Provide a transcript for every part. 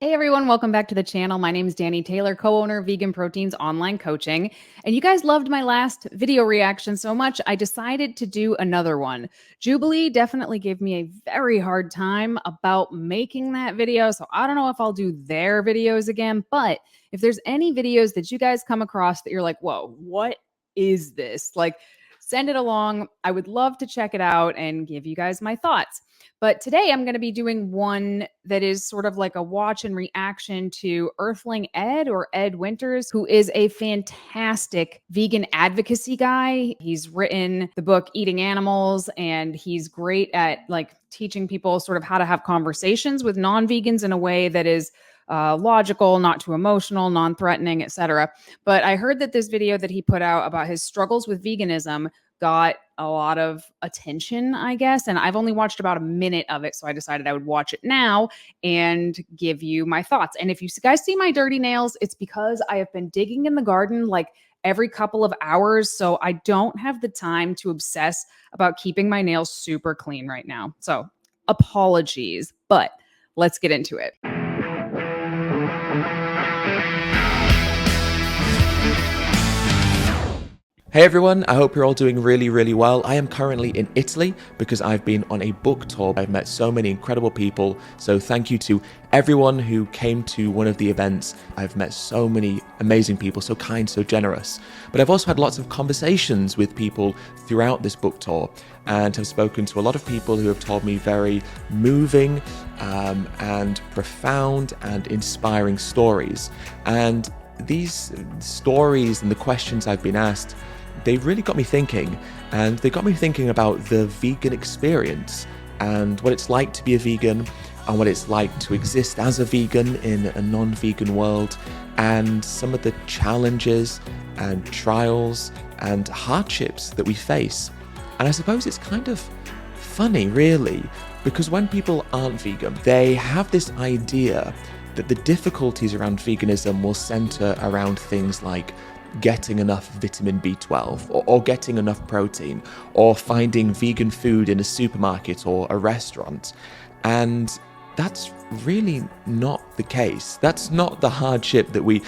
Hey everyone, welcome back to the channel. My name is Danny Taylor, co-owner of VeganProteins online coaching. And you guys loved my last video reaction so much, I decided to do another one. Jubilee definitely gave me a very hard time about making that video, so I don't know if I'll do their videos again, but if there's any videos that you guys come across that you're like, whoa, what is this? Like, send it along. I would love to check it out and give you guys my thoughts. But today I'm going to be doing one that is sort of like a watch and reaction to Earthling Ed or Ed Winters, who is a fantastic vegan advocacy guy. He's written the book Eating Animals, and he's great at like teaching people sort of how to have conversations with non-vegans in a way that is logical, not too emotional, non-threatening, etc. But I heard that this video that he put out about his struggles with veganism got a lot of attention, I guess. And I've only watched about a minute of it. So I decided I would watch it now and give you my thoughts. And if you guys see my dirty nails, it's because I have been digging in the garden like every couple of hours. So I don't have the time to obsess about keeping my nails super clean right now. So apologies, but let's get into it. Hey everyone, I hope you're all doing really well. I am currently in Italy because I've been on a book tour. I've met so many incredible people, so thank you to everyone who came to one of the events. I've met so many amazing people, so kind, so generous. But I've also had lots of conversations with people throughout this book tour and have spoken to a lot of people who have told me very moving and profound and inspiring stories. And these stories and the questions I've been asked, they really got me thinking, and they got me thinking about the vegan experience and what it's like to be a vegan and what it's like to exist as a vegan in a non-vegan world, and some of the challenges and trials and hardships that we face. And I suppose it's kind of funny, really, because when people aren't vegan, they have this idea that the difficulties around veganism will center around things like getting enough vitamin B12 or getting enough protein or finding vegan food in a supermarket or a restaurant. And that's really not the case. That's not the hardship that we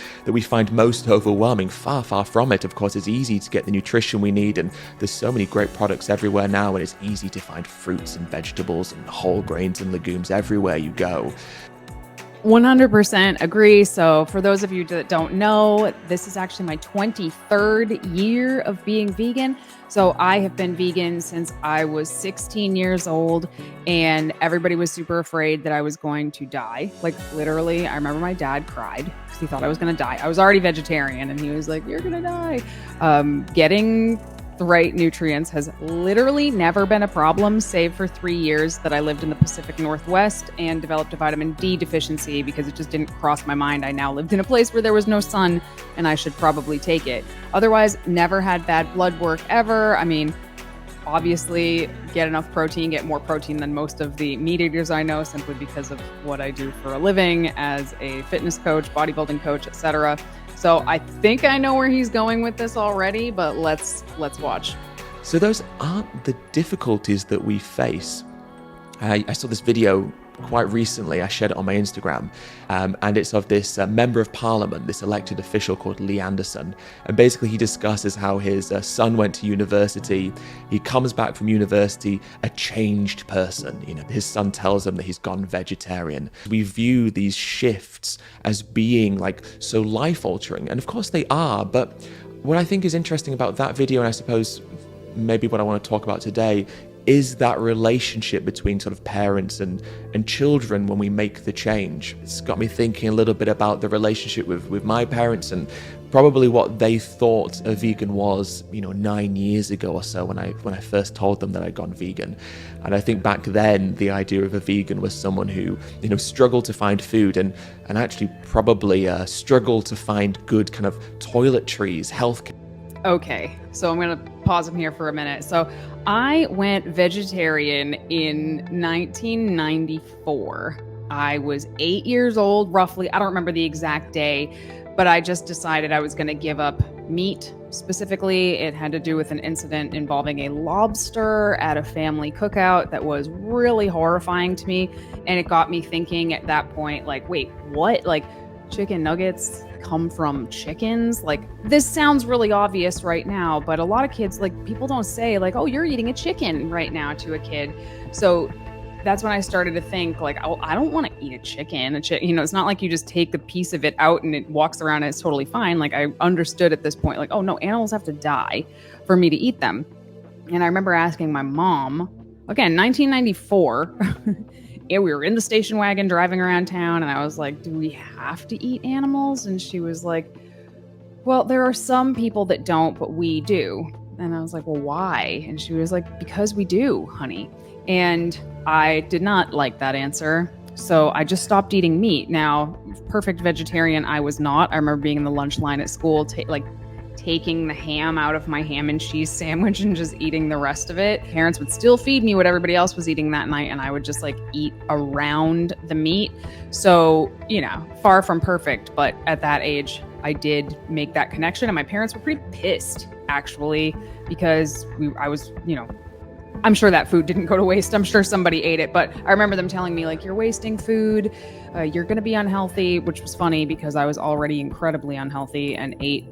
find most overwhelming. Far from it. Of course, it's easy to get the nutrition we need, and there's so many great products everywhere now, and it's easy to find fruits and vegetables and whole grains and legumes everywhere you go. 100% agree. So for those of you that don't know, this is actually my 23rd year of being vegan. So I have been vegan since I was 16 years old, and everybody was super afraid that I was going to die. Like literally, I remember my dad cried because he thought I was going to die. I was already vegetarian and he was like, "You're going to die." Getting the right nutrients has literally never been a problem, save for 3 years that I lived in the Pacific Northwest and developed a vitamin D deficiency because it just didn't cross my mind. I now lived in a place where there was no sun and I should probably take it. Otherwise, never had bad blood work ever. I mean, obviously get enough protein, get more protein than most of the meat eaters I know, simply because of what I do for a living as a fitness coach, bodybuilding coach, etc. So I think I know where he's going with this already, but let's watch. So those aren't the difficulties that we face. I saw this video quite recently. I shared it on my Instagram, and it's of this member of parliament, this elected official called Lee Anderson. And basically he discusses how his son went to university. He comes back from university a changed person. You know, his son tells him that he's gone vegetarian. We view these shifts as being like so life-altering, and of course they are. But what I think is interesting about that video, and I suppose maybe what I want to talk about today, is that relationship between sort of parents and children when we make the change. It's got me thinking a little bit about the relationship with my parents and probably what they thought a vegan was, 9 years ago or so when I first told them that I'd gone vegan. And I think back then the idea of a vegan was someone who, struggled to find food and actually probably struggled to find good kind of toiletries, healthcare. Okay, so I'm going to pause him here for a minute. So I went vegetarian in 1994. I was 8 years old, roughly. I don't remember the exact day, but I just decided I was going to give up meat specifically. It had to do with an incident involving a lobster at a family cookout that was really horrifying to me. And it got me thinking at that point, like, wait, what? Like, chicken nuggets come from chickens? Like, this sounds really obvious right now, but a lot of kids, like, people don't say, like, oh, you're eating a chicken right now to a kid. So that's when I started to think, like, oh, I don't want to eat a chicken. It's not like you just take a piece of it out and it walks around and it's totally fine. Like, I understood at this point, like, oh no, animals have to die for me to eat them. And I remember asking my mom, again, 1994, yeah, we were in the station wagon driving around town, and I was like, do we have to eat animals? And she was like, well, there are some people that don't, but we do. And I was like, well, why? And she was like, because we do, honey. And I did not like that answer. So I just stopped eating meat. Now, perfect vegetarian, I was not. I remember being in the lunch line at school, taking the ham out of my ham and cheese sandwich and just eating the rest of it. Parents would still feed me what everybody else was eating that night, and I would just eat around the meat. So, far from perfect, but at that age, I did make that connection, and my parents were pretty pissed, actually, because I was, I'm sure that food didn't go to waste. I'm sure somebody ate it, but I remember them telling me, like, you're wasting food, you're going to be unhealthy, which was funny because I was already incredibly unhealthy and ate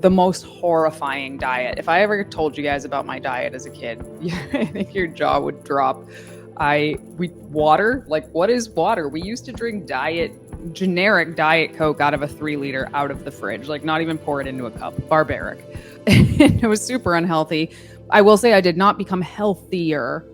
the most horrifying diet. If I ever told you guys about my diet as a kid, I think your jaw would drop. Water, what is water? We used to drink generic Diet Coke out of a 3-liter out of the fridge, not even pour it into a cup. Barbaric. It was super unhealthy. I will say I did not become healthier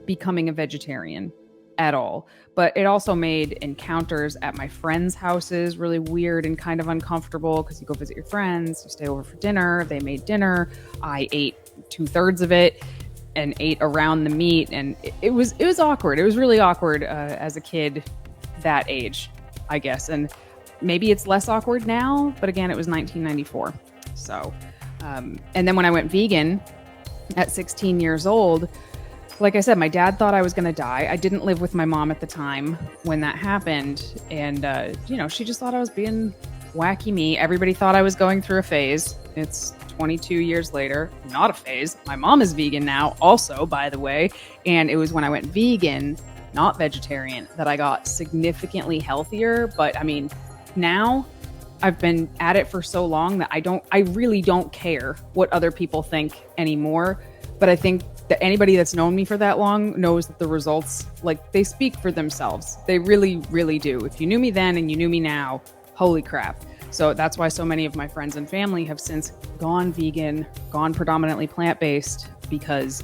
becoming a vegetarian at all, but it also made encounters at my friends' houses really weird and kind of uncomfortable because you go visit your friends, you stay over for dinner, they made dinner, I ate 2/3 of it and ate around the meat, and it was awkward. It was really awkward as a kid that age, I guess, and maybe it's less awkward now, but again, it was 1994. So, and then when I went vegan at 16 years old, like I said, my dad thought I was going to die. I didn't live with my mom at the time when that happened. And, she just thought I was being wacky me. Everybody thought I was going through a phase. It's 22 years later, not a phase. My mom is vegan now also, by the way. And it was when I went vegan, not vegetarian, that I got significantly healthier. But I mean, now I've been at it for so long that I really don't care what other people think anymore. But I think that anybody that's known me for that long knows that the results, they speak for themselves. They really, really do. If you knew me then and you knew me now, holy crap. So that's why so many of my friends and family have since gone vegan, gone predominantly plant-based, because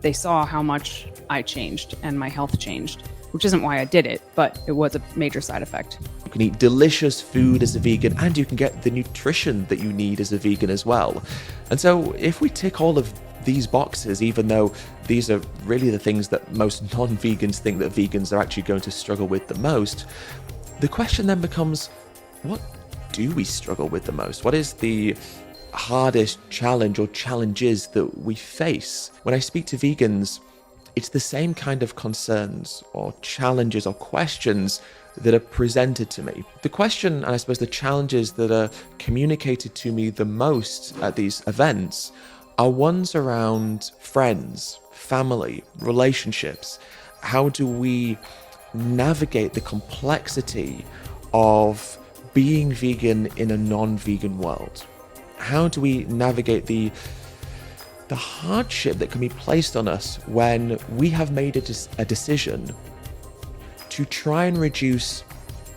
they saw how much I changed and my health changed, which isn't why I did it, but it was a major side effect. You can eat delicious food as a vegan, and you can get the nutrition that you need as a vegan as well. And so if we tick all of these boxes, even though these are really the things that most non-vegans think that vegans are actually going to struggle with the most, the question then becomes, what do we struggle with the most? What is the hardest challenge or challenges that we face? When I speak to vegans, it's the same kind of concerns or challenges or questions that are presented to me. The question, and I suppose the challenges that are communicated to me the most at these events are ones around friends, family, relationships. How do we navigate the complexity of being vegan in a non-vegan world? How do we navigate the hardship that can be placed on us when we have made a decision to try and reduce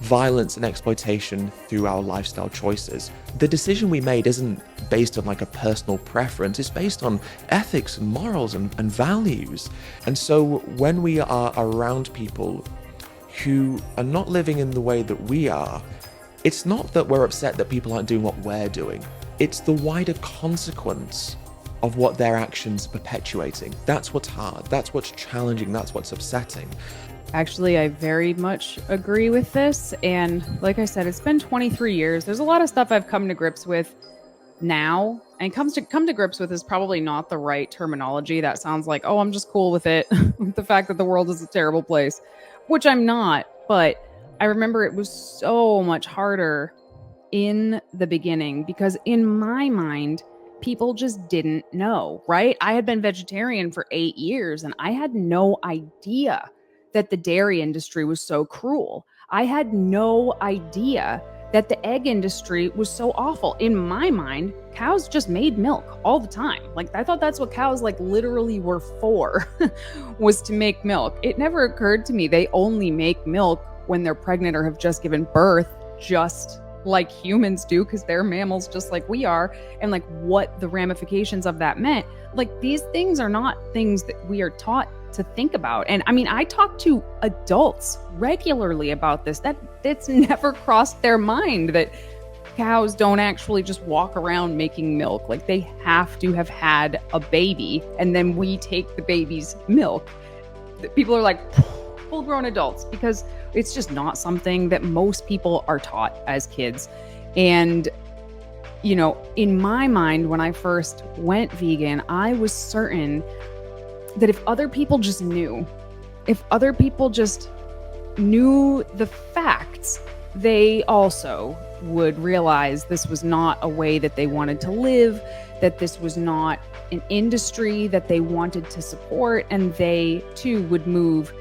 violence and exploitation through our lifestyle choices? The decision we made isn't based on a personal preference, it's based on ethics and morals and values. And so when we are around people who are not living in the way that we are, it's not that we're upset that people aren't doing what we're doing, it's the wider consequence of what their actions are perpetuating. That's what's hard, that's what's challenging, that's what's upsetting. Actually, I very much agree with this. And like I said, it's been 23 years. There's a lot of stuff I've come to grips with now. And come to grips with is probably not the right terminology. That sounds like, oh, I'm just cool with it. The fact that the world is a terrible place, which I'm not. But I remember it was so much harder in the beginning, because in my mind, people just didn't know, right? I had been vegetarian for 8 years and I had no idea that the dairy industry was so cruel. I had no idea that the egg industry was so awful. In my mind, cows just made milk all the time. Like, I thought that's what cows like literally were for, was to make milk. It never occurred to me they only make milk when they're pregnant or have just given birth, just like humans do, because they're mammals just like we are, and like what the ramifications of that meant. Like, these things are not things that we are taught to think about. And I mean, I talk to adults regularly about this. That's never crossed their mind that cows don't actually just walk around making milk. Like, they have to have had a baby, and then we take the baby's milk. People are like full-grown adults, because it's just not something that most people are taught as kids. And you know, in my mind, when I first went vegan, I was certain that if other people just knew, if other people just knew the facts, they also would realize this was not a way that they wanted to live, that this was not an industry that they wanted to support, and they too would move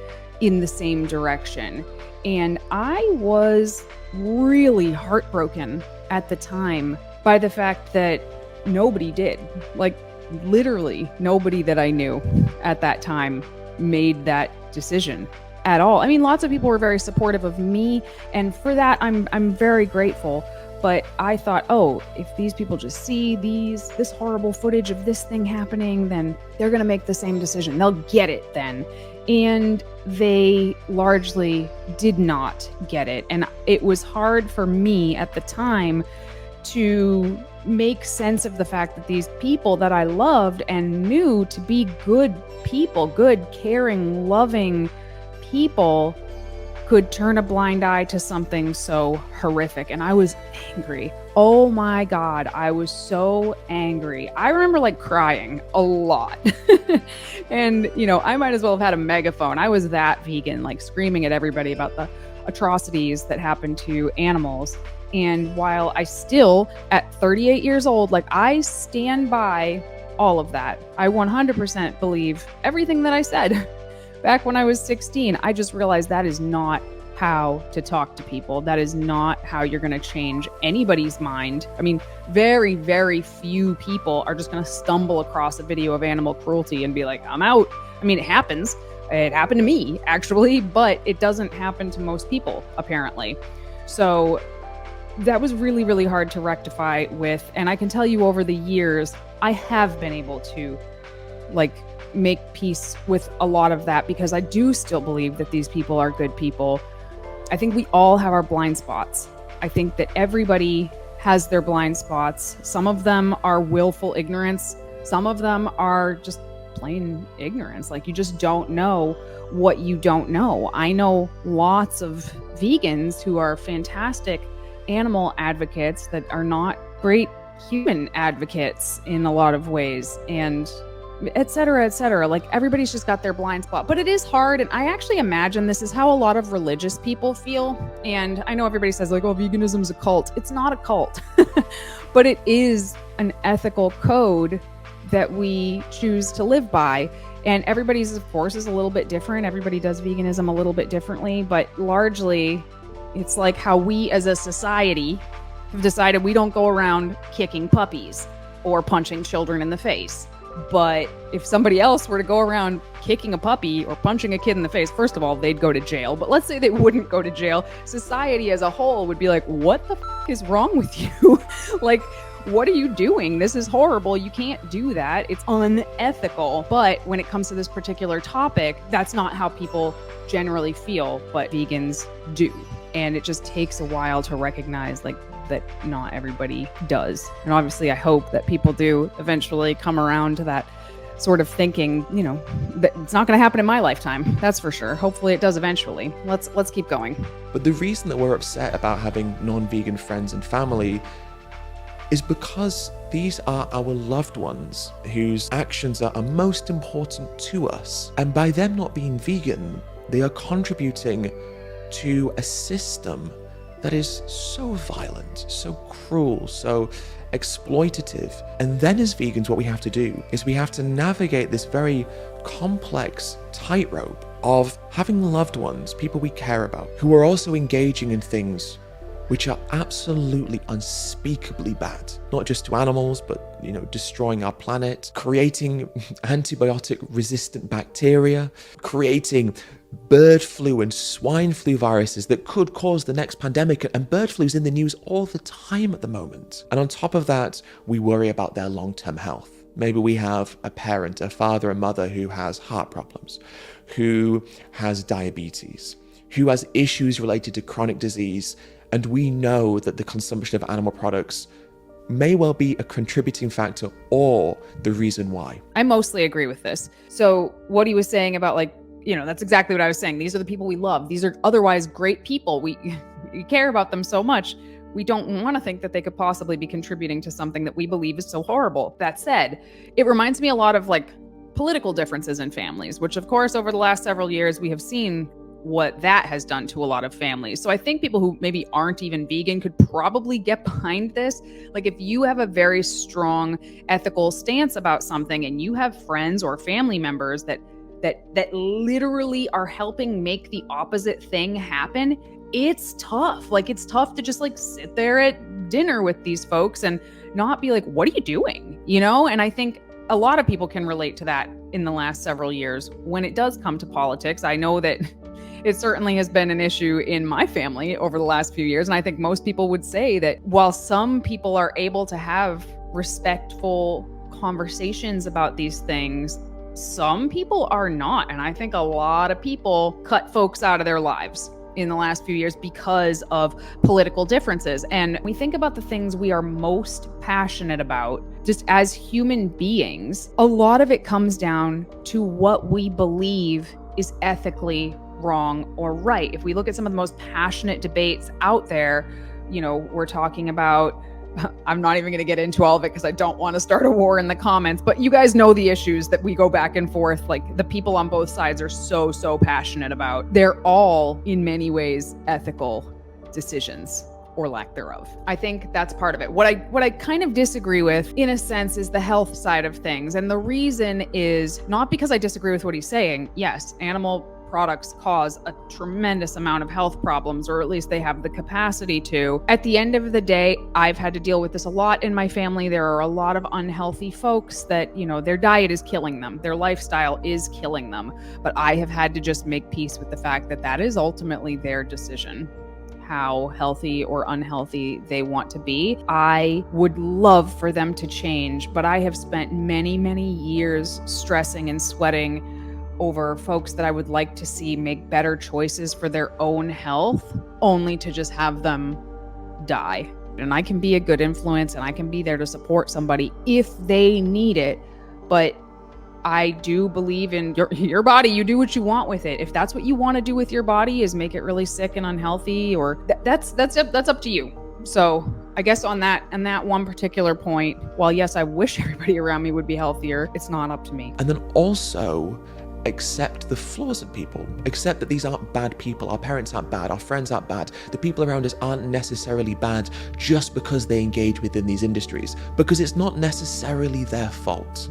in the same direction. And I was really heartbroken at the time by the fact that nobody did. Like, literally nobody that I knew at that time made that decision at all. I mean, lots of people were very supportive of me, and for that I'm very grateful. But I thought, oh, if these people just see this horrible footage of this thing happening, then they're going to make the same decision. They'll get it then. And they largely did not get it. And it was hard for me at the time to make sense of the fact that these people that I loved and knew to be good people, good, caring, loving people, could turn a blind eye to something so horrific. And I was angry. Oh my God, I was so angry. I remember like crying a lot. And, you know, I might as well have had a megaphone. I was that vegan, like screaming at everybody about the atrocities that happened to animals. And while I still, at 38 years old, like, I stand by all of that. I 100% believe everything that I said back when I was 16. I just realized that is not how to talk to people. That is not how you're going to change anybody's mind. I mean, very, very few people are just going to stumble across a video of animal cruelty and be like, I'm out. I mean, it happens. It happened to me, actually, but it doesn't happen to most people, apparently. So that was really, really hard to rectify with. And I can tell you, over the years, I have been able to like make peace with a lot of that, because I do still believe that these people are good people. I think we all have our blind spots. I think that everybody has their blind spots. Some of them are willful ignorance. Some of them are just plain ignorance. Like, you just don't know what you don't know. I know lots of vegans who are fantastic animal advocates that are not great human advocates in a lot of ways, and et cetera, et cetera. Like, everybody's just got their blind spot. But it is hard, and I actually imagine this is how a lot of religious people feel. And I know everybody says, like, oh, veganism's a cult. It's not a cult, but it is an ethical code that we choose to live by. And everybody's, of course, is a little bit different. Everybody does veganism a little bit differently, but largely it's like how we as a society have decided we don't go around kicking puppies or punching children in the face. But if somebody else were to go around kicking a puppy or punching a kid in the face, first of all, they'd go to jail. But let's say they wouldn't go to jail. Society as a whole would be like, what the is wrong with you? Like, what are you doing? This is horrible. You can't do that. It's unethical. But when it comes to this particular topic, that's not how people generally feel, but vegans do. And it just takes a while to recognize, like, that not everybody does. And obviously I hope that people do eventually come around to that sort of thinking, you know, that it's not going to happen in my lifetime. That's for sure. Hopefully it does eventually. Let's keep going. But the reason that we're upset about having non-vegan friends and family is because these are our loved ones whose actions are most important to us. And by them not being vegan, they are contributing to a system that is so violent, so cruel, so exploitative. And then as vegans, what we have to do is we have to navigate this very complex tightrope of having loved ones, people we care about, who are also engaging in things which are absolutely unspeakably bad, not just to animals, but, destroying our planet, creating antibiotic-resistant bacteria, creating bird flu and swine flu viruses that could cause the next pandemic, and bird flu's in the news all the time at the moment. And on top of that, we worry about their long-term health. Maybe we have a parent, a father, a mother who has heart problems, who has diabetes, who has issues related to chronic disease, and we know that the consumption of animal products may well be a contributing factor or the reason why. I mostly agree with this. So what he was saying about that's exactly what I was saying. These are the people we love. These are otherwise great people. We care about them so much. We don't want to think that they could possibly be contributing to something that we believe is so horrible. That said, it reminds me a lot of political differences in families, which of course over the last several years we have seen what that has done to a lot of families. So I think people who maybe aren't even vegan could probably get behind this. If you have a very strong ethical stance about something and you have friends or family members that literally are helping make the opposite thing happen, it's tough. It's tough to just sit there at dinner with these folks and not be like, what are you doing? And I think a lot of people can relate to that in the last several years when it does come to politics. I know that it certainly has been an issue in my family over the last few years. And I think most people would say that while some people are able to have respectful conversations about these things, some people are not. And I think a lot of people cut folks out of their lives in the last few years because of political differences. And we think about the things we are most passionate about just as human beings. A lot of it comes down to what we believe is ethically wrong or right. If we look at some of the most passionate debates out there, we're talking about, I'm not even going to get into all of it because I don't want to start a war in the comments, but you guys know the issues that we go back and forth. The people on both sides are so passionate about. They're all in many ways ethical decisions or lack thereof. I think that's part of it. What I kind of disagree with, in a sense, is the health side of things. And the reason is not because I disagree with what he's saying. Yes, animal products cause a tremendous amount of health problems, or at least they have the capacity to. At the end of the day, I've had to deal with this a lot in my family. There are a lot of unhealthy folks that, their diet is killing them. Their lifestyle is killing them. But I have had to just make peace with the fact that that is ultimately their decision, how healthy or unhealthy they want to be. I would love for them to change, but I have spent many years stressing and sweating over folks that I would like to see make better choices for their own health, only to just have them die. And I can be a good influence and I can be there to support somebody if they need it. But I do believe in your body. You do what you want with it. If that's what you want to do with your body is make it really sick and unhealthy, or that's up to you. So I guess on that one particular point, while yes, I wish everybody around me would be healthier, it's not up to me. And then also accept the flaws in people. Accept that these aren't bad people. Our parents aren't bad. Our friends aren't bad. The people around us aren't necessarily bad just because they engage within these industries, because it's not necessarily their fault.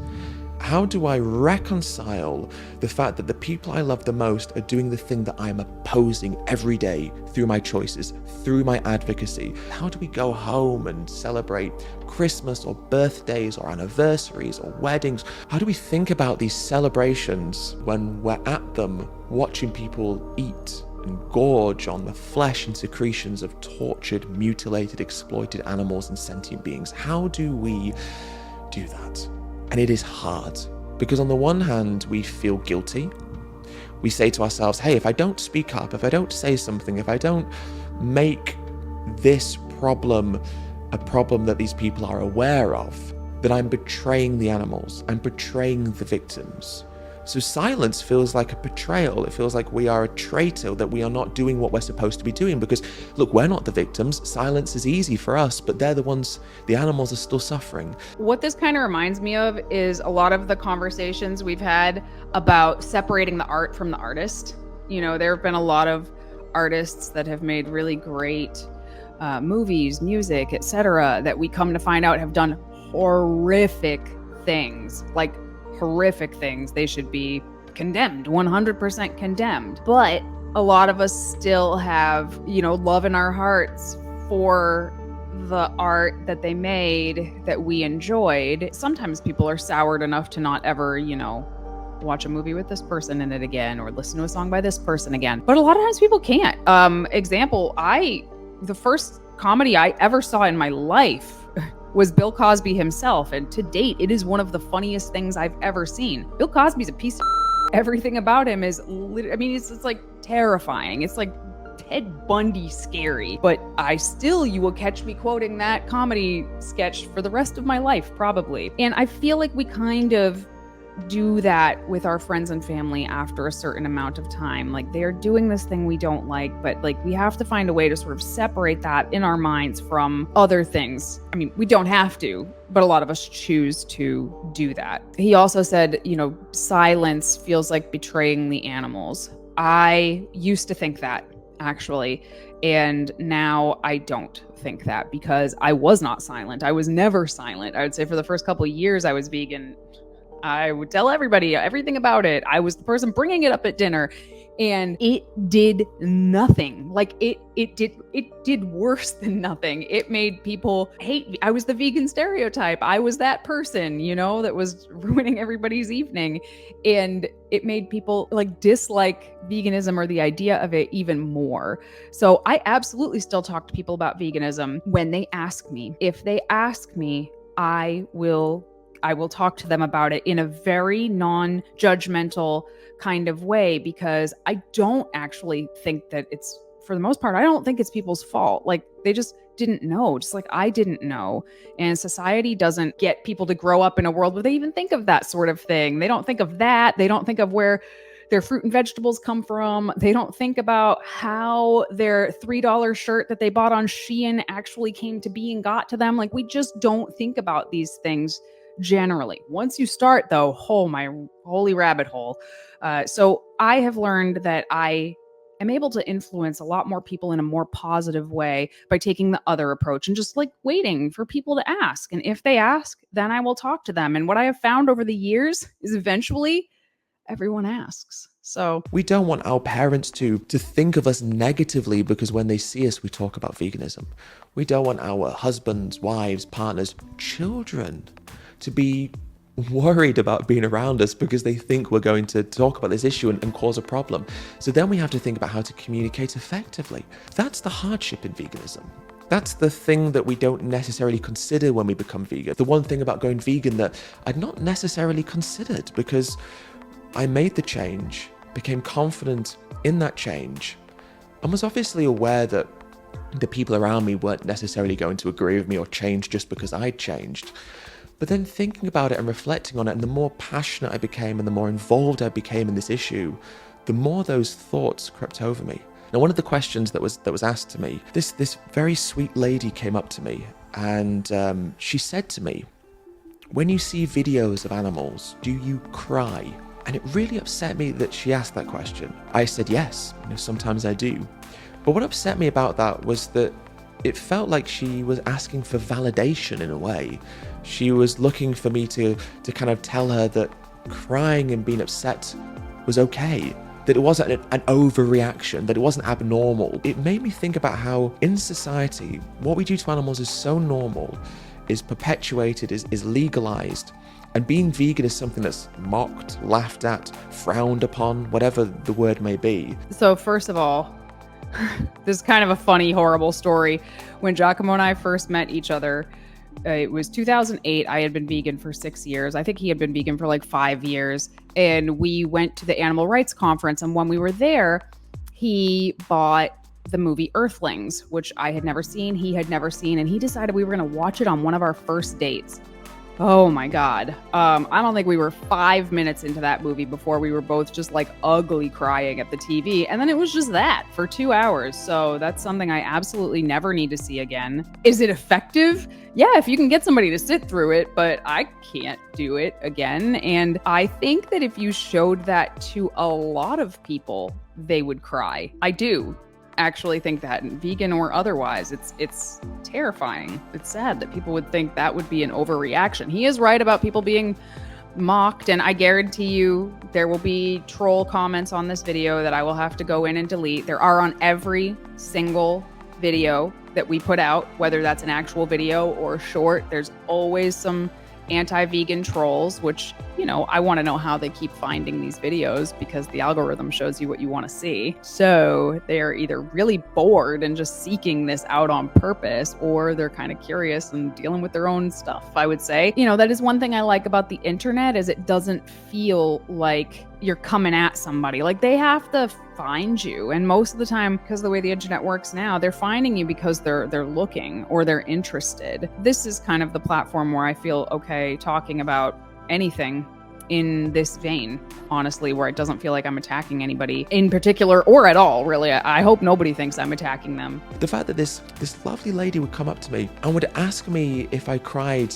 How do I reconcile the fact that the people I love the most are doing the thing that I'm opposing every day through my choices, through my advocacy? How do we go home and celebrate Christmas or birthdays or anniversaries or weddings? How do we think about these celebrations when we're at them watching people eat and gorge on the flesh and secretions of tortured, mutilated, exploited animals and sentient beings? How do we do that? And it is hard, because on the one hand, we feel guilty. We say to ourselves, hey, if I don't speak up, if I don't say something, if I don't make this problem a problem that these people are aware of, then I'm betraying the animals, I'm betraying the victims. So silence feels like a betrayal. It feels like we are a traitor, that we are not doing what we're supposed to be doing, because look, we're not the victims. Silence is easy for us, but they're the ones, the animals are still suffering. What this kind of reminds me of is a lot of the conversations we've had about separating the art from the artist. There have been a lot of artists that have made really great movies, music, etc., that we come to find out have done horrific things, like horrific things. They should be condemned, 100% condemned. But a lot of us still have, love in our hearts for the art that they made that we enjoyed. Sometimes people are soured enough to not ever, watch a movie with this person in it again or listen to a song by this person again. But a lot of times people can't. Example, the first comedy I ever saw in my life was Bill Cosby himself. And to date, it is one of the funniest things I've ever seen. Bill Cosby's a piece of everything about him is, it's like terrifying. It's like Ted Bundy scary. But you will catch me quoting that comedy sketch for the rest of my life, probably. And I feel like we kind of do that with our friends and family after a certain amount of time. Like, they're doing this thing we don't like, but like we have to find a way to sort of separate that in our minds from other things. I mean, we don't have to, but a lot of us choose to do that. He also said, silence feels like betraying the animals. I used to think that, actually, and now I don't think that, because I was not silent. I was never silent. I would say for the first couple of years I was vegan, I would tell everybody everything about it. I was the person bringing it up at dinner, and it did nothing. Like it did worse than nothing. It made people hate me. I was the vegan stereotype. I was that person, that was ruining everybody's evening. And it made people like dislike veganism or the idea of it even more. So I absolutely still talk to people about veganism when they ask me. If they ask me, I will talk to them about it in a very non-judgmental kind of way, because I don't actually think that it's, for the most part, I don't think it's people's fault. Like, they just didn't know, just like I didn't know. And society doesn't get people to grow up in a world where they even think of that sort of thing. They don't think of that. They don't think of where their fruit and vegetables come from. They don't think about how their $3 shirt that they bought on Shein actually came to be and got to them. Like, we just don't think about these things generally. Once you start, though, my holy rabbit hole. So I have learned that I am able to influence a lot more people in a more positive way by taking the other approach and just like waiting for people to ask. And if they ask, then I will talk to them. And what I have found over the years is eventually everyone asks. So we don't want our parents to think of us negatively because when they see us, we talk about veganism. We don't want our husbands, wives, partners, children to be worried about being around us because they think we're going to talk about this issue and cause a problem. So then we have to think about how to communicate effectively. That's the hardship in veganism. That's the thing that we don't necessarily consider when we become vegan. The one thing about going vegan that I'd not necessarily considered, because I made the change, became confident in that change, and was obviously aware that the people around me weren't necessarily going to agree with me or change just because I'd changed. But then thinking about it and reflecting on it, and the more passionate I became and the more involved I became in this issue, the more those thoughts crept over me. Now, one of the questions that was asked to me, this very sweet lady came up to me and she said to me, "When you see videos of animals, do you cry?" And it really upset me that she asked that question. I said yes, sometimes I do. But what upset me about that was that it felt like she was asking for validation in a way. She was looking for me to kind of tell her that crying and being upset was okay, that it wasn't an overreaction, that it wasn't abnormal. It made me think about how in society, what we do to animals is so normal, is perpetuated, is legalized, and being vegan is something that's mocked, laughed at, frowned upon, whatever the word may be. So first of all, this is kind of a funny, horrible story. When Giacomo and I first met each other, it was 2008. I had been vegan for 6 years. I think he had been vegan for like 5 years. And we went to the animal rights conference. And when we were there, he bought the movie Earthlings, which I had never seen, he had never seen. And he decided we were going to watch it on one of our first dates. Oh my God. I don't think we were 5 minutes into that movie before we were both just like ugly crying at the TV. And then it was just that for 2 hours. So that's something I absolutely never need to see again. Is it effective? Yeah, if you can get somebody to sit through it, but I can't do it again. And I think that if you showed that to a lot of people, they would cry. I do. actually think that, vegan or otherwise. It's terrifying. It's sad that people would think that would be an overreaction. He is right about people being mocked, and I guarantee you there will be troll comments on this video that I will have to go in and delete. There are on every single video that we put out, whether that's an actual video or short. There's always some anti-vegan trolls, which, you know, I want to know how they keep finding these videos, because the algorithm shows you what you want to see. So they're either really bored and just seeking this out on purpose, or they're kind of curious and dealing with their own stuff, I would say. You know, that is one thing I like about the internet, is it doesn't feel like you're coming at somebody. Like, they have to find you, and most of the time, because of the way the internet works now, they're finding you because they're looking or they're interested. This is kind of the platform where I feel okay talking about anything in this vein, honestly, where it doesn't feel like I'm attacking anybody in particular or at all, really. I hope nobody thinks I'm attacking them. The fact that this lovely lady would come up to me and would ask me if I cried,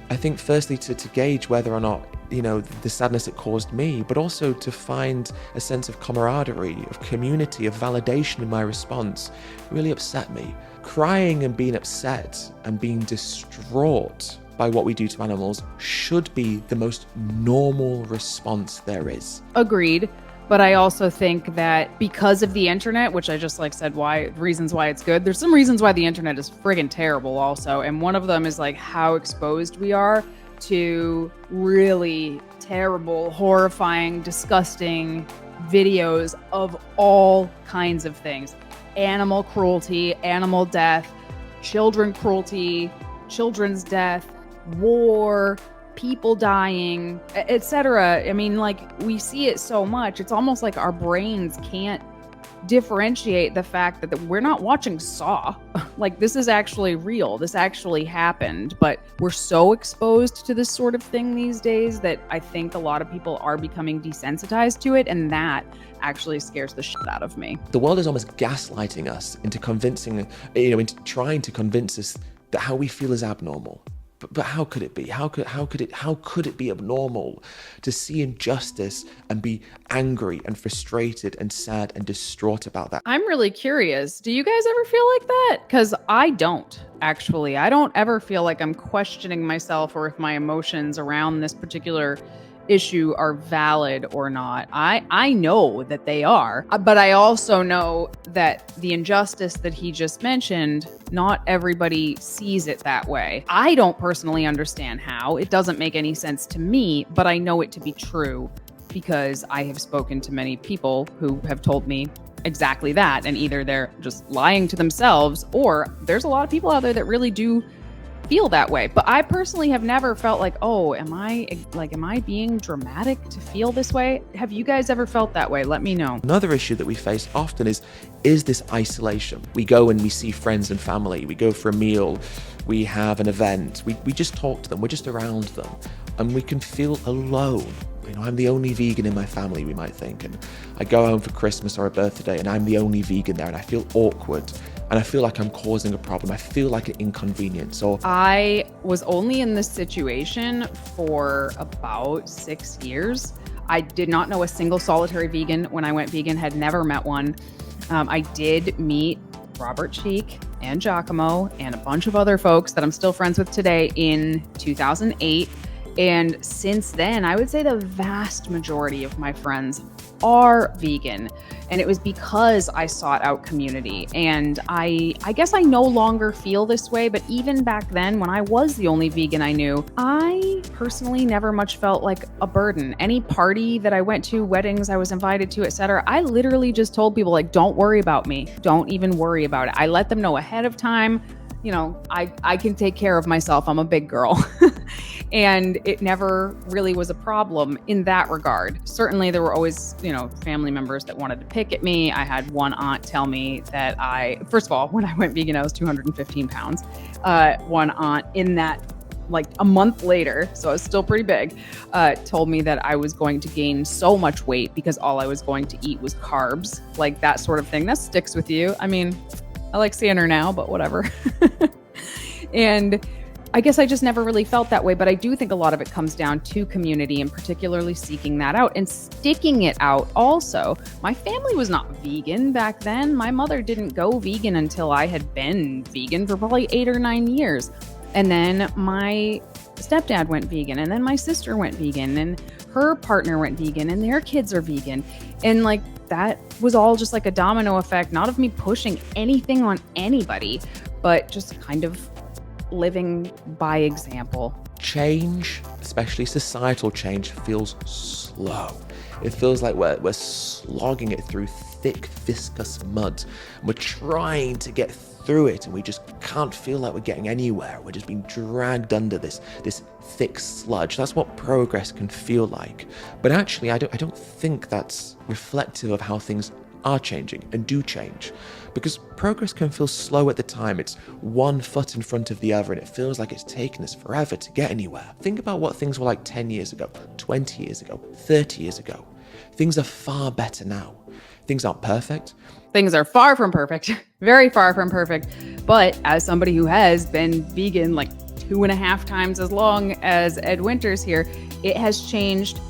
I think firstly to gauge whether or not, you know, the sadness it caused me, but also to find a sense of camaraderie, of community, of validation in my response, really upset me. Crying and being upset and being distraught by what we do to animals should be the most normal response there is. Agreed. But I also think that because of the internet, which I just said reasons why it's good, there's some reasons why the internet is friggin' terrible also. And one of them is how exposed we are to really terrible, horrifying, disgusting videos of all kinds of things. Animal cruelty, animal death, children cruelty, children's death, war, people dying, etc. I mean, we see it so much. It's almost like our brains can't differentiate the fact that we're not watching Saw. This is actually real. This actually happened. But we're so exposed to this sort of thing these days that I think a lot of people are becoming desensitized to it, and that actually scares the shit out of me. The world is almost gaslighting us into into trying to convince us that how we feel is abnormal. But how could it be? How could it be abnormal to see injustice and be angry and frustrated and sad and distraught about that? I'm really curious. Do you guys ever feel like that? Because I don't, actually. I don't ever feel like I'm questioning myself or if my emotions around this particular issue are valid or not. I know that they are, but I also know that the injustice that he just mentioned, not everybody sees it that way. I don't personally understand how. It doesn't make any sense to me, but I know it to be true because I have spoken to many people who have told me exactly that, and either they're just lying to themselves, or there's a lot of people out there that really do feel that way. But I personally have never felt like, oh, am I being dramatic to feel this way? Have you guys ever felt that way? Let me know. Another issue that we face often is this isolation. We go and we see friends and family, we go for a meal, we have an event, we just talk to them, we're just around them, and we can feel alone. You know, I'm the only vegan in my family, we might think, and I go home for Christmas or a birthday and I'm the only vegan there, and I feel awkward. And I feel like I'm causing a problem. I feel like an inconvenience. Or I was only in this situation for about 6 years. I did not know a single solitary vegan when I went vegan, had never met one. I did meet Robert Cheek and Giacomo and a bunch of other folks that I'm still friends with today in 2008. And since then, I would say the vast majority of my friends are vegan. And it was because I sought out community. And I guess I no longer feel this way, but even back then when I was the only vegan I knew, I personally never much felt like a burden. Any party that I went to, weddings I was invited to, etc., I literally just told people, don't worry about me. Don't even worry about it. I let them know ahead of time. You know, I can take care of myself. I'm a big girl. And it never really was a problem in that regard. Certainly there were always, family members that wanted to pick at me. I had one aunt tell me that first of all, when I went vegan, I was 215 pounds. One aunt in that, a month later, so I was still pretty big, told me that I was going to gain so much weight because all I was going to eat was carbs, that sort of thing. That sticks with you. I mean, I like seeing her now, but whatever. And I guess I just never really felt that way, but I do think a lot of it comes down to community and particularly seeking that out and sticking it out also. My family was not vegan back then. My mother didn't go vegan until I had been vegan for probably 8 or 9 years. And then my stepdad went vegan, and then my sister went vegan, and her partner went vegan, and their kids are vegan. And like that was all just like a domino effect, not of me pushing anything on anybody, but just kind of living by example. Change, especially societal change, feels slow. It feels like we're slogging it through thick, viscous mud. We're trying to get through it, and we just can't feel like we're getting anywhere. We're just being dragged under this thick sludge. That's what progress can feel like. But actually, I don't think that's reflective of how things are changing and do change, because progress can feel slow at the time. It's one foot in front of the other, and it feels like it's taken us forever to get anywhere. Think about what things were like 10 years ago, 20 years ago, 30 years ago. Things are far better now. Things aren't perfect. Things are far from perfect, very far from perfect. But as somebody who has been vegan like 2.5 times as long as Ed Winters here, it has changed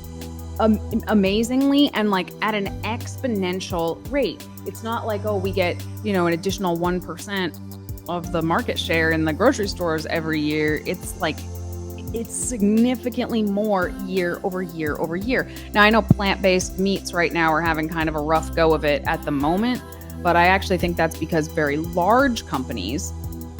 amazingly and like at an exponential rate. It's not like, oh, we get, an additional 1% of the market share in the grocery stores every year. It's like, it's significantly more year over year over year. Now, I know plant-based meats right now are having kind of a rough go of it at the moment, but I actually think that's because very large companies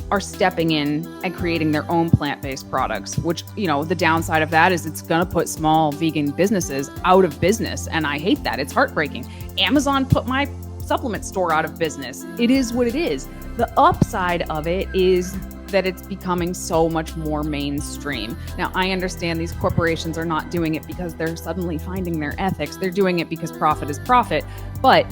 are stepping in and creating their own plant-based products, which, the downside of that is it's going to put small vegan businesses out of business. And I hate that. It's heartbreaking. Amazon put my supplement store out of business. It is what it is. The upside of it is that it's becoming so much more mainstream. Now, I understand these corporations are not doing it because they're suddenly finding their ethics. They're doing it because profit is profit, but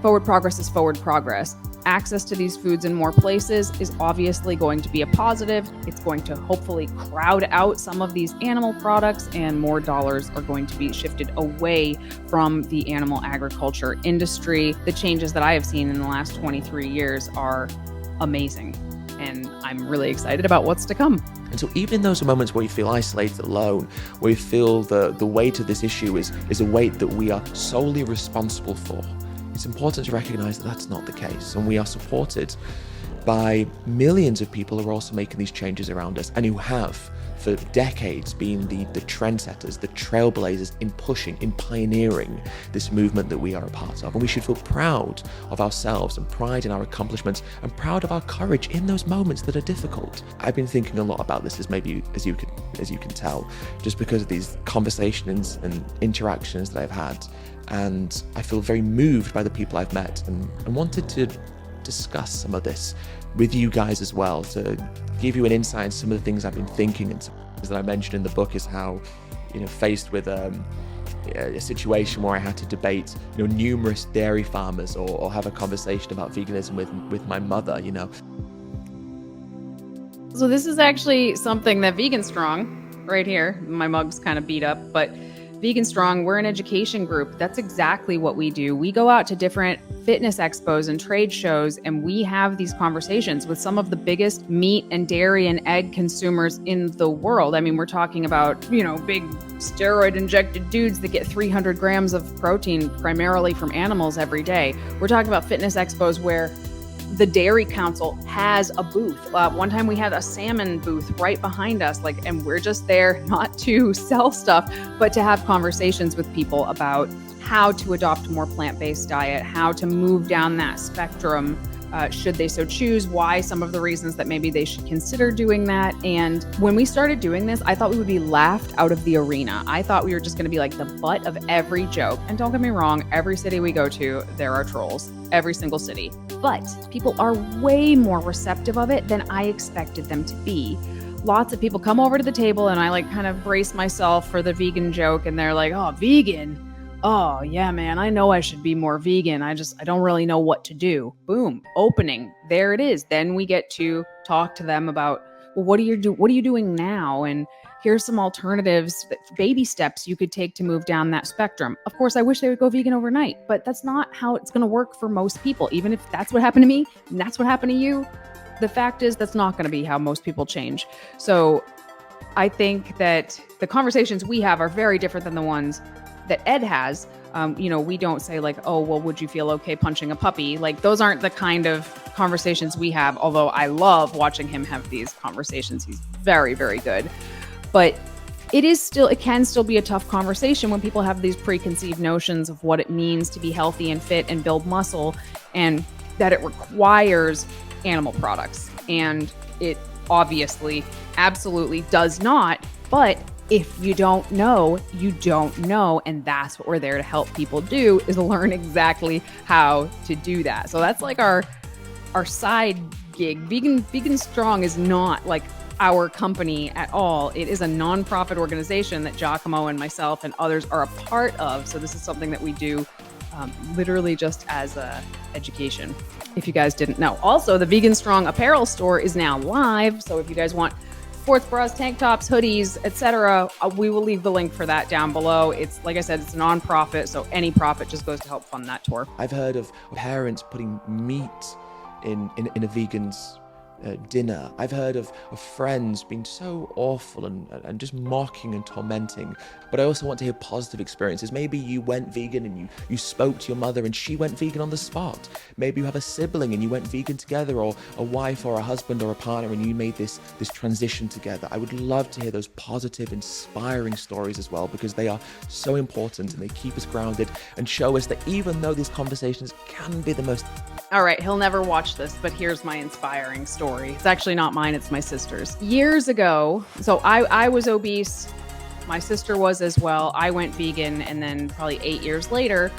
forward progress is forward progress. Access to these foods in more places is obviously going to be a positive. It's going to hopefully crowd out some of these animal products, and more dollars are going to be shifted away from the animal agriculture industry. The changes that I have seen in the last 23 years are amazing, and I'm really excited about what's to come. And so even in those moments where you feel isolated, alone, where you feel the weight of this issue is a weight that we are solely responsible for, it's important to recognize that that's not the case, and we are supported by millions of people who are also making these changes around us, and who have for decades been the trendsetters, the trailblazers in pushing, in pioneering this movement that we are a part of. And we should feel proud of ourselves and pride in our accomplishments and proud of our courage in those moments that are difficult. I've been thinking a lot about this, as you can tell, just because of these conversations and interactions that I've had. And I feel very moved by the people I've met, and wanted to discuss some of this with you guys as well, to give you an insight into some of the things I've been thinking. And some things that I mentioned in the book is how, faced with a situation where I had to debate, numerous dairy farmers, or have a conversation about veganism with my mother, So this is actually something that Vegan Strong, right here, my mug's kind of beat up, but Vegan Strong, we're an education group. That's exactly what we do. We go out to different fitness expos and trade shows, and we have these conversations with some of the biggest meat and dairy and egg consumers in the world. I mean, we're talking about, big steroid injected dudes that get 300 grams of protein primarily from animals every day. We're talking about fitness expos where the Dairy Council has a booth. One time we had a salmon booth right behind us, and we're just there not to sell stuff, but to have conversations with people about how to adopt a more plant-based diet, how to move down that spectrum, should they so choose, why some of the reasons that maybe they should consider doing that. And when we started doing this, I thought we would be laughed out of the arena. I thought we were just going to be like the butt of every joke. And don't get me wrong, every city we go to, there are trolls. Every single city. But people are way more receptive of it than I expected them to be. Lots of people come over to the table, and I kind of brace myself for the vegan joke, and they're like, oh, vegan? Oh, yeah, man, I know I should be more vegan. I don't really know what to do. Boom, opening. There it is. Then we get to talk to them about, well, what are you doing now? And here's some alternatives, baby steps you could take to move down that spectrum. Of course, I wish they would go vegan overnight, but that's not how it's going to work for most people. Even if that's what happened to me and that's what happened to you, the fact is that's not going to be how most people change. So I think that the conversations we have are very different than the ones that Ed has. We don't say like, oh, well, would you feel okay punching a puppy? Like those aren't the kind of conversations we have, although I love watching him have these conversations. He's very, very good. But it can still be a tough conversation when people have these preconceived notions of what it means to be healthy and fit and build muscle, and that it requires animal products. And it obviously absolutely does not. But if you don't know, you don't know. And that's what we're there to help people do, is learn exactly how to do that. So that's like our side gig. Vegan Strong is not like our company at all. It is a nonprofit organization that Giacomo and myself and others are a part of. So this is something that we do literally just as education, if you guys didn't know. Also, the Vegan Strong apparel store is now live. So if you guys want sports bras, tank tops, hoodies, etc., we will leave the link for that down below. It's, like I said, it's a nonprofit, so any profit just goes to help fund that tour. I've heard of parents putting meat in a vegan's dinner. I've heard of friends being so awful and just mocking and tormenting. But I also want to hear positive experiences. Maybe you went vegan and you spoke to your mother and she went vegan on the spot. Maybe you have a sibling and you went vegan together, or a wife or a husband or a partner, and you made this transition together. I would love to hear those positive, inspiring stories as well, because they are so important and they keep us grounded and show us that even though these conversations can be the most... All right, he'll never watch this, but here's my inspiring story. It's actually not mine, it's my sister's. Years ago, so I was obese, my sister was as well. I went vegan, and then probably 8 years later,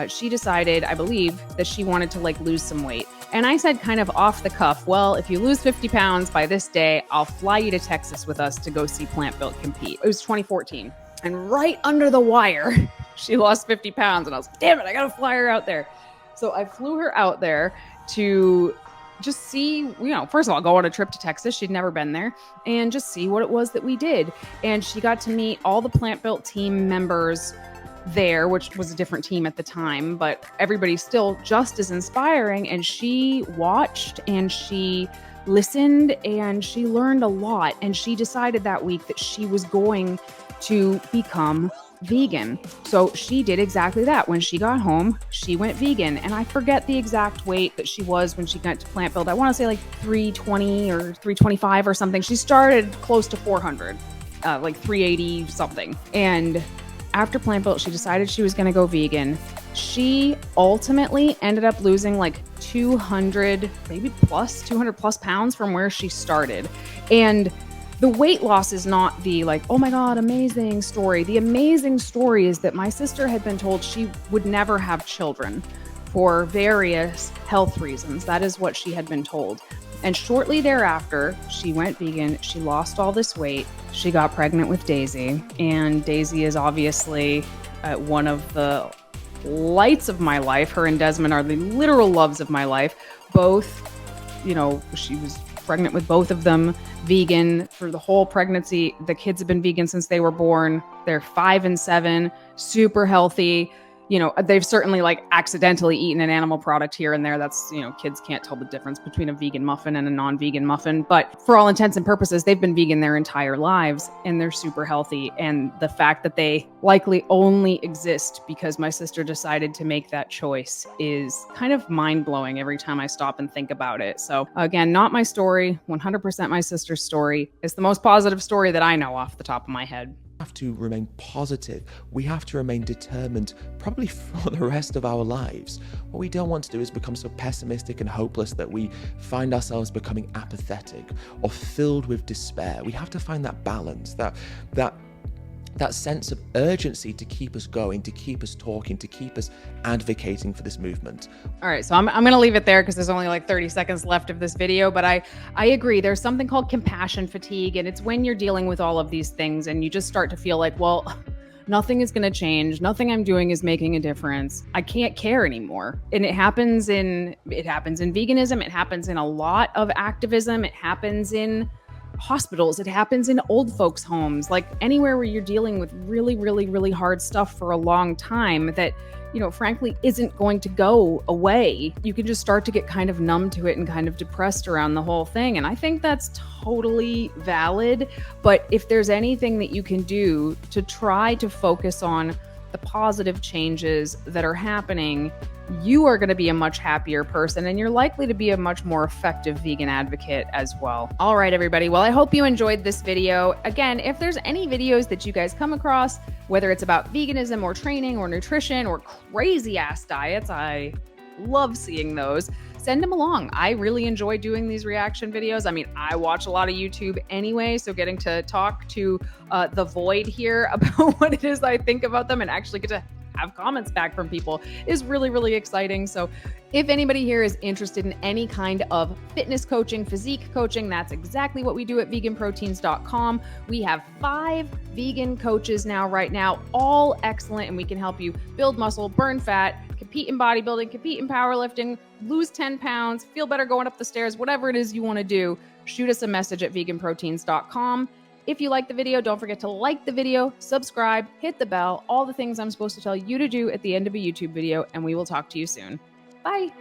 she decided, I believe, that she wanted to like lose some weight. And I said kind of off the cuff, well, if you lose 50 pounds by this day, I'll fly you to Texas with us to go see Plant Built compete. It was 2014. And right under the wire, she lost 50 pounds. And I was like, damn it, I gotta fly her out there. So I flew her out there to just see, first of all, go on a trip to Texas. She'd never been there, and just see what it was that we did. And she got to meet all the Plant Built team members there, which was a different team at the time, but everybody's still just as inspiring. And she watched and she listened and she learned a lot. And she decided that week that she was going to become vegan. So she did exactly that. When she got home, she went vegan. And I forget the exact weight that she was when she got to Plant Built. I want to say like 320 or 325 or something. She started close to 400, like 380 something. And after Plant Built, she decided she was going to go vegan. She ultimately ended up losing like 200, maybe plus 200 plus pounds from where she started. And the weight loss is not the like, oh my God, amazing story. The amazing story is that my sister had been told she would never have children for various health reasons. That is what she had been told. And shortly thereafter, she went vegan. She lost all this weight. She got pregnant with Daisy. And Daisy is obviously one of the lights of my life. Her and Desmond are the literal loves of my life. Both, she was pregnant with both of them, vegan for the whole pregnancy. The kids have been vegan since they were born. They're 5 and 7, super healthy. They've certainly like accidentally eaten an animal product here and there. That's, kids can't tell the difference between a vegan muffin and a non-vegan muffin. But for all intents and purposes, they've been vegan their entire lives and they're super healthy. And the fact that they likely only exist because my sister decided to make that choice is kind of mind-blowing every time I stop and think about it. So again, not my story, 100% my sister's story. It's the most positive story that I know off the top of my head. Have to remain positive. We have to remain determined, probably for the rest of our lives. What we don't want to do is become so pessimistic and hopeless that we find ourselves becoming apathetic or filled with despair. We have to find that balance, that sense of urgency to keep us going, to keep us talking, to keep us advocating for this movement. All right, so I'm going to leave it there because there's only like 30 seconds left of this video, but I agree. There's something called compassion fatigue, and it's when you're dealing with all of these things and you just start to feel like, well, nothing is going to change. Nothing I'm doing is making a difference. I can't care anymore. And it happens in veganism. It happens in a lot of activism. It happens in hospitals. It happens in old folks' homes, like anywhere where you're dealing with really, really, really hard stuff for a long time that, frankly, isn't going to go away. You can just start to get kind of numb to it and kind of depressed around the whole thing. And I think that's totally valid. But if there's anything that you can do to try to focus on the positive changes that are happening, you are going to be a much happier person, and you're likely to be a much more effective vegan advocate as well. All right, everybody. Well, I hope you enjoyed this video. Again, if there's any videos that you guys come across, whether it's about veganism or training or nutrition or crazy ass diets, I love seeing those. Send them along. I really enjoy doing these reaction videos. I mean, I watch a lot of YouTube anyway, so getting to talk to the void here about what it is I think about them and actually get to have comments back from people is really, really exciting. So if anybody here is interested in any kind of fitness coaching, physique coaching, that's exactly what we do at VeganProteins.com. We have 5 vegan coaches right now, all excellent, and we can help you build muscle, burn fat, compete in bodybuilding, compete in powerlifting, lose 10 pounds, feel better going up the stairs, whatever it is you want to do. Shoot us a message at VeganProteins.com. If you like the video, don't forget to like the video, subscribe, hit the bell, all the things I'm supposed to tell you to do at the end of a YouTube video, and we will talk to you soon. Bye.